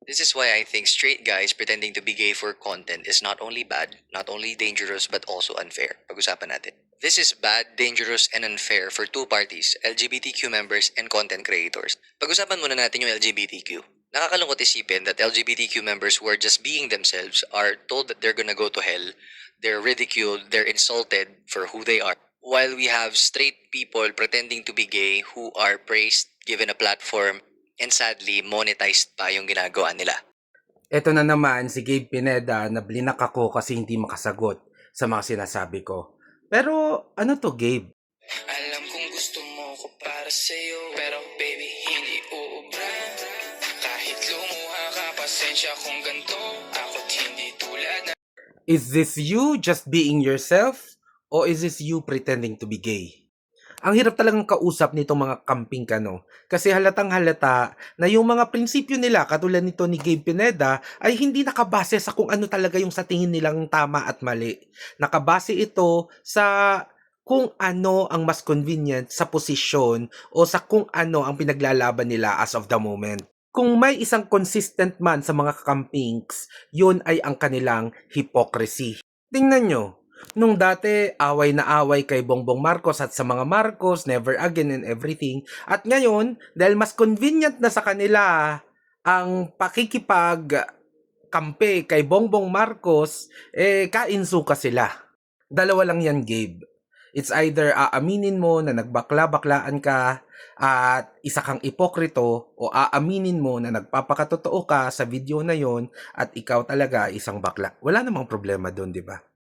This is why I think straight guys pretending to be gay for content is not only bad, not only dangerous, but also unfair. Pag-usapan natin. This is bad, dangerous, and unfair for two parties, LGBTQ members and content creators. Pag-usapan muna natin yung LGBTQ. Nakakalungkot isipin that LGBTQ members who are just being themselves are told that they're gonna go to hell, they're ridiculed, they're insulted for who they are. While we have straight people pretending to be gay who are praised, given a platform, and sadly, monetized pa yung ginagawa nila. Ito na naman si Gabe Pineda na blinak ako kasi hindi makasagot sa mga sinasabi ko. Pero ano to, Gabe? Alam kong gusto mo ko para sa'yo, pero baby hindi uubra. Kahit lumuha ka, pasensya kung ganito, ako't hindi tulad na. Is this you just being yourself? O is this you pretending to be gay? Ang hirap talagang kausap nitong mga camping kano. Kasi halatang halata na yung mga prinsipyo nila, katulad nito ni Gabe Pineda, ay hindi nakabase sa kung ano talaga yung sa tingin nilang tama at mali. Nakabase ito sa kung ano ang mas convenient sa posisyon o sa kung ano ang pinaglalaban nila as of the moment. Kung may isang consistent man sa mga campings, yun ay ang kanilang hypocrisy. Tingnan nyo, nung dati, away na away kay Bongbong Marcos at sa mga Marcos, never again and everything. At ngayon, dahil mas convenient na sa kanila ang pakikipag-kampe kay Bongbong Marcos, kainsuka sila. Dalawa lang yan, Gabe. It's either aaminin mo na nagbakla-baklaan ka at isa kang ipokrito o aaminin mo na nagpapakatotoo ka sa video na yon at ikaw talaga isang bakla. Wala namang problema doon, di ba?